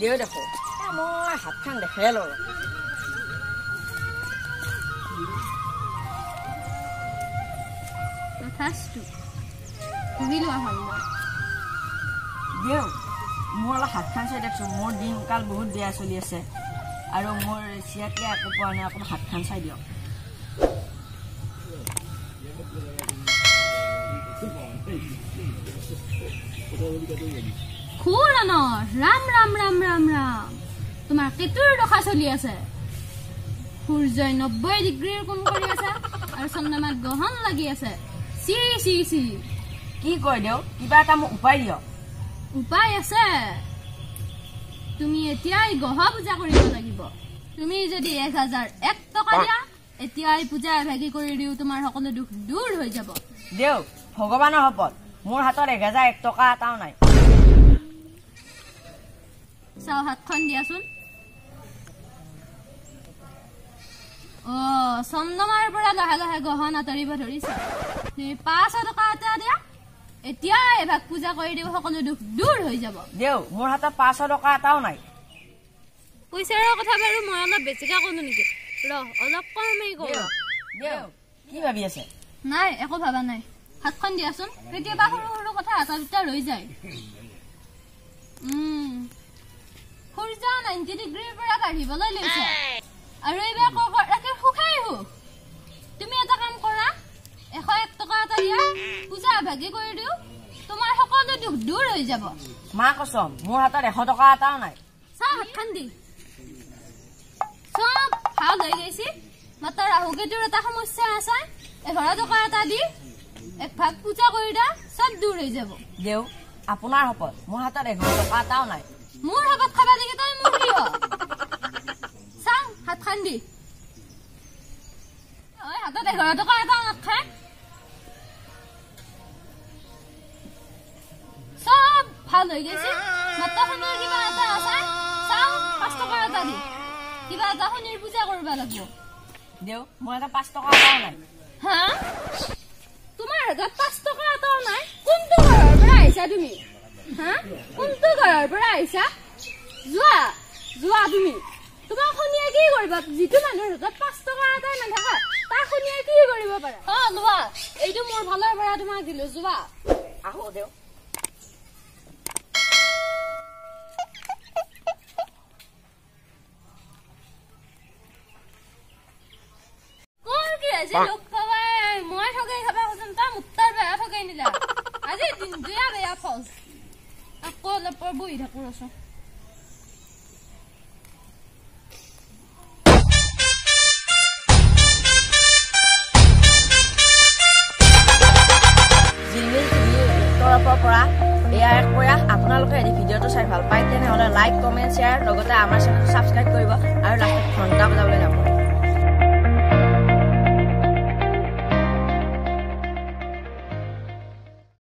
দেউ দেখো মই হাতখন দেখাই লওঁ দেউ মোৰ অলপ হাতখন চাই দেখছো মোৰ দিনকাল বহুত বেয়া চলি আছে আৰু মোৰ চিয়াতকে একো পোৱা নাই অকণ হাতখন চাই দিয়ক राम राम राम राम राम तुम्हार केतुर दशा चलि আছে সূৰ্যই 90 ডিগ্ৰীৰ কোণ কৰি আছে আৰু চন্দ্ৰমাত গহন লাগি আছে সি সি সি কি কয় দেউ কিবা এটা মোক উপায় দিয়ক উপায় আছে তুমি এতিয়াই গহা পূজা কৰিব লাগিব তুমি যদি 1001 টকা দিয়া এতিয়াই পূজা ভাগি কৰি দিও তোমাৰ সকলো দুখ দূৰ হৈ যাব দেউ ভগৱানৰ শপত মোৰ হাতত 1001 টকা এটাও নাই চাও হাতখন দিয়াচোন ও চন্দ্ৰমাৰ পৰা লাহে লাহে গহন আতৰিব ধৰিছে তুমি 500 টকা এটা দিয়া এতিয়া এভাগ পূজা কৰি দিও সকলো দুখ দূৰ হৈ যাব দেউ মোৰ হাতত 500 টকা এটাও নাই পইচাৰ কথা বাৰু মই অলপ বেছিকৈ কনো নেকি ৰ অলপ কমই কৰো দেউ কি ভাবি আছে নাই একো ভাবা নাই হাতখন দিয়াচোন কেতিয়াবা সৰু সৰু কথা এটা দুটা ৰৈ যায় সূৰ্য 90 ডিগ্ৰীৰ পৰা কাঢ়িবলৈ লৈছে আৰু এইবাৰ ৰাখি শুকাই হো তুমি এটা কাম কৰা 101 টকা এটা দিয়া পূজা ভাগি কৰি দিও তোমাৰ সকলো দুখ দূৰ হৈ যাব মা কসম মোৰ হাতত 100 টকা এটাও নাই চা হাতখন দি সব ভাল হৈ গৈছে মাত্ৰ ৰাহুকেতুৰ এটা সমস্যা আছে 11 টকা এটা দি এক ভাগ পূজা কৰি দা সব দূৰ হৈ যাব দেউ আপোনাৰ শপত মোৰ হাতত 11 টকা এটাও নাই মোৰ হাতত খাবা লাগি তই মোৰ কি হ চাং হাতখন দি ঐ হাতত 11 টকা এটা নাখায় সব ভাল হৈ গৈছে মাত্ৰ শুনিৰ কিবা এটা আছে চাং 5 টকা এটা দি কিবা এটা শুনিৰ পূজা কৰিব লাগিব দেউ মোৰ হাতত 5 টকা এটাও নাই হা তোমাৰ হাতত 5 টকা এটাও নাই কোনটো ঘৰৰ পৰা আহিছা তুমি হা কোনটো ঘৰৰ পৰা আহিছা যোৱা যোৱা তুমি তোমাক শুনিয়ে কি কৰিবা যিটো মানুহৰ হাতত 5 টকা এটাই নাথাকে তাক শুনিয়ে কি কৰিব পাৰা লোৱা এইটো মোৰ ভালৰ পৰা তোমাক দিলো যোৱা আহো দেউ কোন কি আজি লোক পাৱাই মই ঠগাই খাবা কৈছম তা মুত্তাৰ বেয়া ঠগাই নিলা আজি দিন দুয়া বেয়া ফলস আকৌ লপৰ বহি থাকো ৰছ পৰা এয়া এক প্ৰয়াস আপোনালোকে এই ভিডিঅটো চাই ভাল পায় তেনেহলে লাইক কমেন্ট শেয়াৰ লগতে আমাৰ চেনেলটো সাবস্ক্ৰাইব কৰিব আৰু লাষ্টত ঘণ্টা বজাবলৈ নাপাহৰিব